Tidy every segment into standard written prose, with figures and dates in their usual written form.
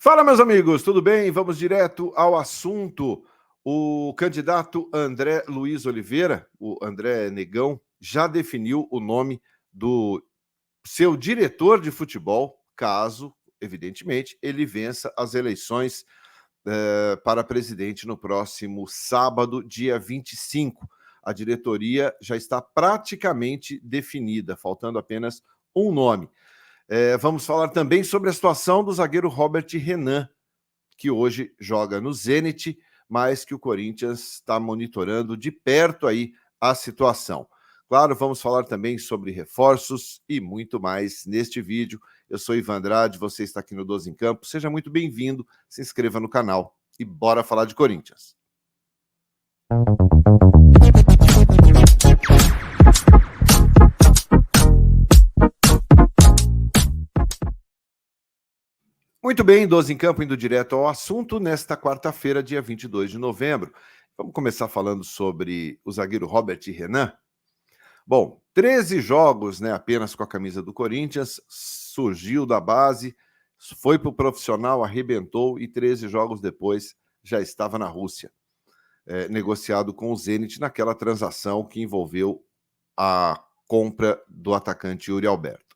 Fala, meus amigos, tudo bem? Vamos direto ao assunto. O candidato André Luiz Oliveira, o André Negão, já definiu o nome do seu diretor de futebol, caso, evidentemente, ele vença as eleições para presidente no próximo sábado, dia 25. A diretoria já está praticamente definida, faltando apenas um nome. Vamos falar também sobre a situação do zagueiro Robert Renan, que hoje joga no Zenit, mas que o Corinthians está monitorando de perto aí a situação. Claro, vamos falar também sobre reforços e muito mais neste vídeo. Eu sou Ivan Andrade, você está aqui no 12 em Campo. Seja muito bem-vindo, se inscreva no canal e bora falar de Corinthians. Muito bem, 12 em Campo, indo direto ao assunto, nesta quarta-feira, dia 22 de novembro. Vamos começar falando sobre o zagueiro Robert Renan. Bom, 13 jogos, né, apenas com a camisa do Corinthians, surgiu da base, foi para o profissional, arrebentou e 13 jogos depois já estava na Rússia, negociado com o Zenit naquela transação que envolveu a compra do atacante Yuri Alberto.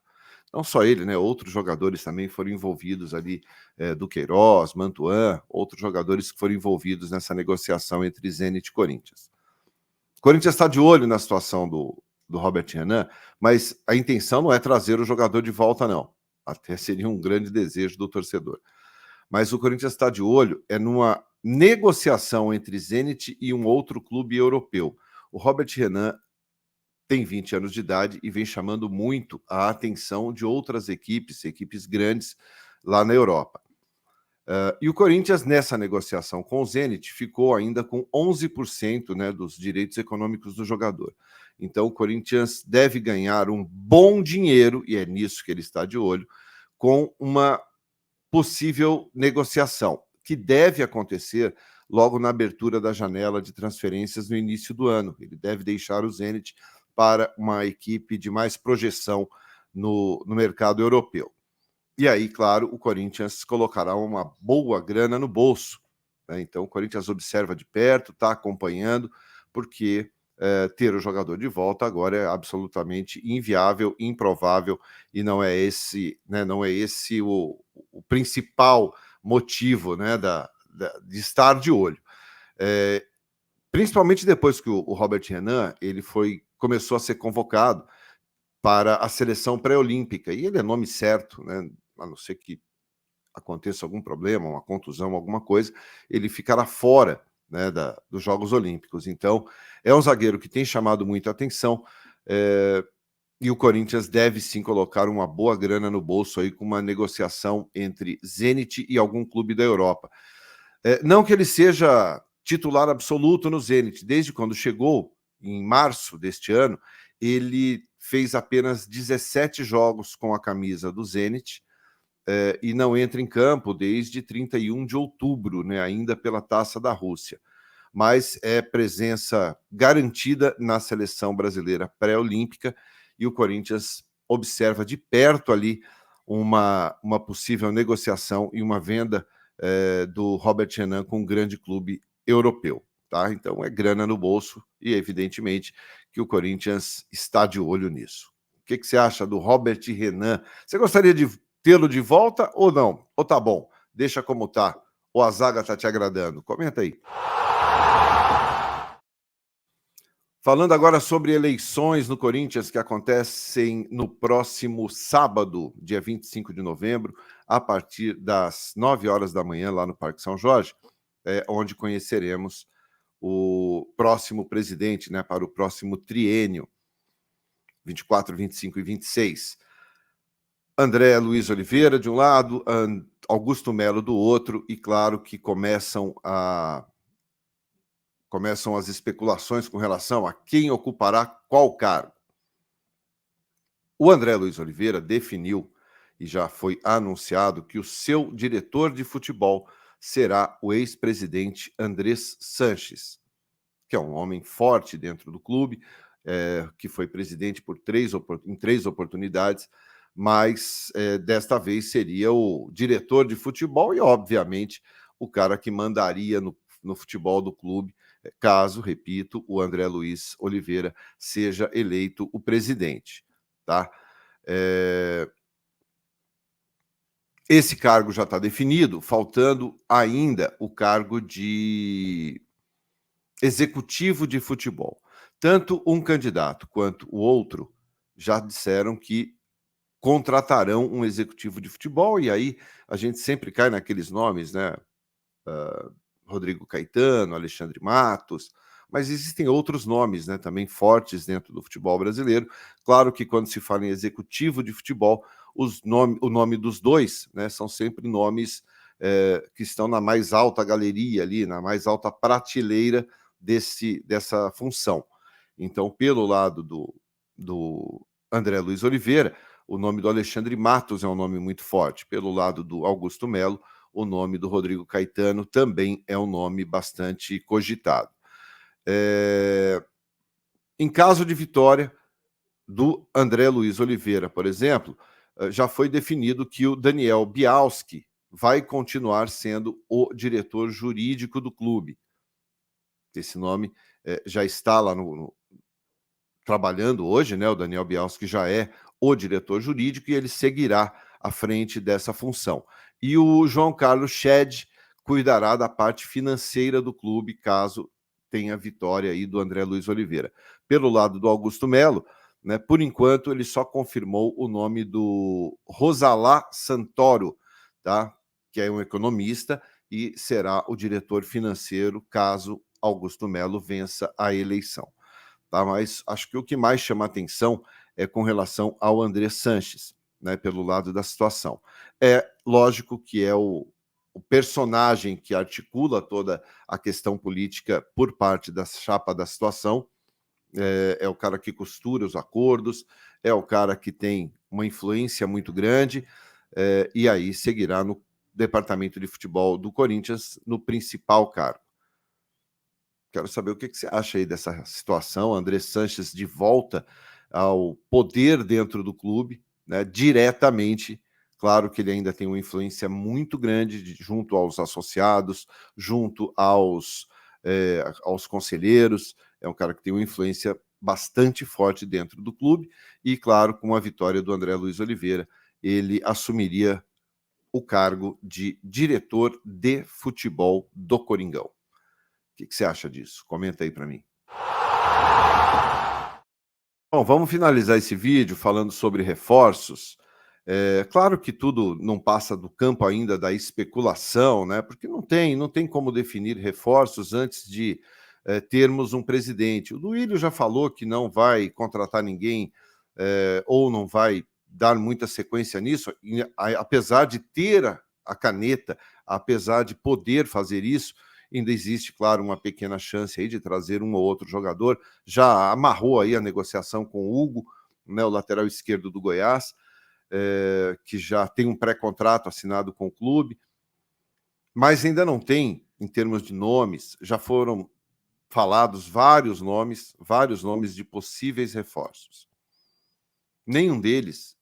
Não só ele, né? Outros jogadores também foram envolvidos ali, do Queiroz, Mantuan, outros jogadores que foram envolvidos nessa negociação entre Zenit e Corinthians. O Corinthians está de olho na situação do Robert Renan, mas a intenção não é trazer o jogador de volta, não. Até seria um grande desejo do torcedor. Mas o Corinthians está de olho numa negociação entre Zenit e um outro clube europeu. O Robert Renan tem 20 anos de idade e vem chamando muito a atenção de outras equipes grandes lá na Europa. E o Corinthians, nessa negociação com o Zenit, ficou ainda com 11%, né, dos direitos econômicos do jogador. Então, o Corinthians deve ganhar um bom dinheiro, e é nisso que ele está de olho, com uma possível negociação, que deve acontecer logo na abertura da janela de transferências no início do ano. Ele deve deixar o Zenit para uma equipe de mais projeção no mercado europeu. E aí, claro, o Corinthians colocará uma boa grana no bolso, né? Então, o Corinthians observa de perto, está acompanhando, porque ter o jogador de volta agora é absolutamente inviável, improvável, e não é esse, né, o principal motivo, né, de estar de olho. Principalmente depois que o Robert Renan começou a ser convocado para a seleção pré-olímpica, e ele é nome certo, né, a não ser que aconteça algum problema, uma contusão, alguma coisa, ele ficará fora, né, dos Jogos Olímpicos. Então, é um zagueiro que tem chamado muita atenção, e o Corinthians deve sim colocar uma boa grana no bolso aí com uma negociação entre Zenit e algum clube da Europa. Não que ele seja titular absoluto no Zenit. Desde quando chegou, em março deste ano, ele fez apenas 17 jogos com a camisa do Zenit, e não entra em campo desde 31 de outubro, né, ainda pela Taça da Rússia. Mas é presença garantida na seleção brasileira pré-olímpica, e o Corinthians observa de perto ali uma possível negociação e uma venda do Robert Renan com um grande clube europeu. Tá? Então é grana no bolso e evidentemente que o Corinthians está de olho nisso. O que você acha do Robert Renan? Você gostaria de tê-lo de volta ou não? Ou tá bom, deixa como tá. Ou a zaga tá te agradando? Comenta aí. Falando agora sobre eleições no Corinthians que acontecem no próximo sábado, dia 25 de novembro, a partir das 9 horas da manhã, lá no Parque São Jorge, onde conheceremos o próximo presidente, né, para o próximo triênio, 24, 25 e 26. André Luiz Oliveira, de um lado, Augusto Melo do outro, e claro que começam as especulações com relação a quem ocupará qual cargo. O André Luiz Oliveira definiu, e já foi anunciado, que o seu diretor de futebol será o ex-presidente Andrés Sanches, que é um homem forte dentro do clube, que foi presidente em 3 oportunidades, mas desta vez seria o diretor de futebol e, obviamente, o cara que mandaria no futebol do clube, caso, repito, o André Luiz Oliveira seja eleito o presidente, tá? Esse cargo já está definido, faltando ainda o cargo de executivo de futebol. Tanto um candidato quanto o outro já disseram que contratarão um executivo de futebol, e aí a gente sempre cai naqueles nomes, né? Rodrigo Caetano, Alexandre Matos, mas existem outros nomes, né, também fortes dentro do futebol brasileiro. Claro que quando se fala em executivo de futebol, o nome dos dois, né, são sempre nomes que estão na mais alta galeria ali, na mais alta prateleira dessa função. Então, pelo lado do André Luiz Oliveira, o nome do Alexandre Matos é um nome muito forte. Pelo lado do Augusto Melo, o nome do Rodrigo Caetano também é um nome bastante cogitado. Em caso de vitória do André Luiz Oliveira, por exemplo, já foi definido que o Daniel Bialski vai continuar sendo o diretor jurídico do clube. Esse nome já está lá trabalhando hoje, né? O Daniel Bialski já é o diretor jurídico e ele seguirá à frente dessa função. E o João Carlos Sched cuidará da parte financeira do clube, caso tenha vitória aí do André Luiz Oliveira. Pelo lado do Augusto Melo, né, por enquanto ele só confirmou o nome do Rosalá Santoro, tá? Que é um economista e será o diretor financeiro caso Augusto Melo vença a eleição. Tá? Mas acho que o que mais chama atenção é com relação ao André Sanches, né, pelo lado da situação. É lógico que é o personagem que articula toda a questão política por parte da chapa da situação, é o cara que costura os acordos, é o cara que tem uma influência muito grande, e aí seguirá no departamento de futebol do Corinthians no principal cargo. Quero saber o que você acha aí dessa situação, André Sanches de volta ao poder dentro do clube, né, diretamente. Claro que ele ainda tem uma influência muito grande junto aos associados, junto aos conselheiros. É um cara que tem uma influência bastante forte dentro do clube e, claro, com a vitória do André Luiz Oliveira, ele assumiria o cargo de diretor de futebol do Coringão. O que você acha disso? Comenta aí para mim. Bom, vamos finalizar esse vídeo falando sobre reforços. Claro que tudo não passa do campo ainda da especulação, né? Porque não tem como definir reforços antes de termos um presidente. O Duílio já falou que não vai contratar ninguém ou não vai dar muita sequência nisso, apesar de ter a caneta, apesar de poder fazer isso. Ainda existe, claro, uma pequena chance aí de trazer um ou outro jogador. Já amarrou aí a negociação com o Hugo, né, o lateral esquerdo do Goiás, que já tem um pré-contrato assinado com o clube, mas ainda não tem, em termos de nomes, já foram falados vários nomes de possíveis reforços. Nenhum deles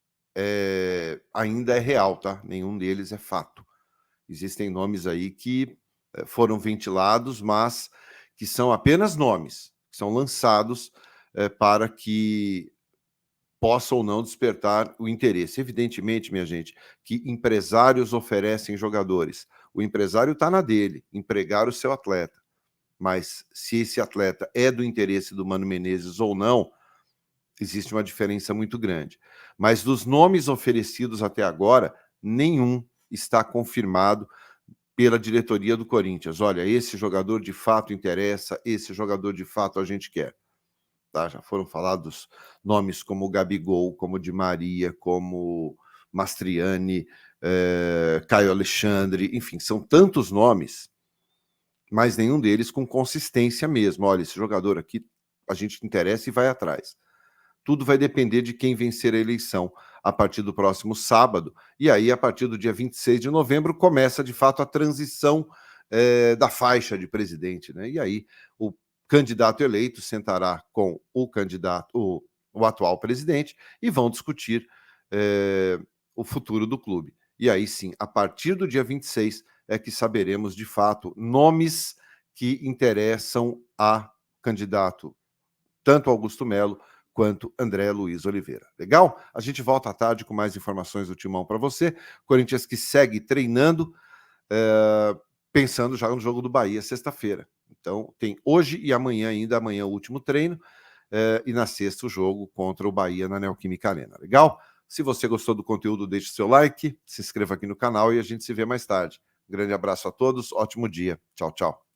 ainda é real, tá? Nenhum deles é fato. Existem nomes aí que foram ventilados, mas que são apenas nomes, que são lançados para que possa ou não despertar o interesse. Evidentemente, minha gente, que empresários oferecem jogadores. O empresário está na dele, empregar o seu atleta. Mas se esse atleta é do interesse do Mano Menezes ou não, existe uma diferença muito grande. Mas dos nomes oferecidos até agora, nenhum está confirmado pela diretoria do Corinthians. Olha, esse jogador de fato interessa, esse jogador de fato a gente quer. Tá? Já foram falados nomes como Gabigol, como Di Maria, como Mastriani, Caio Alexandre, enfim, são tantos nomes, mas nenhum deles com consistência mesmo. Olha, esse jogador aqui a gente interessa e vai atrás. Tudo vai depender de quem vencer a eleição a partir do próximo sábado. E aí, a partir do dia 26 de novembro, começa, de fato, a transição da faixa de presidente. Né? E aí, o candidato eleito sentará com o candidato, o atual presidente, e vão discutir o futuro do clube. E aí sim, a partir do dia 26 é que saberemos de fato nomes que interessam a candidato, tanto Augusto Melo quanto André Luiz Oliveira. Legal? A gente volta à tarde com mais informações do Timão para você. Corinthians que segue treinando, pensando já no jogo do Bahia, sexta-feira. Então, tem hoje e amanhã ainda, amanhã o último treino, e na sexta o jogo contra o Bahia na Neoquímica Arena. Legal? Se você gostou do conteúdo, deixe seu like, se inscreva aqui no canal e a gente se vê mais tarde. Um grande abraço a todos, ótimo dia. Tchau, tchau.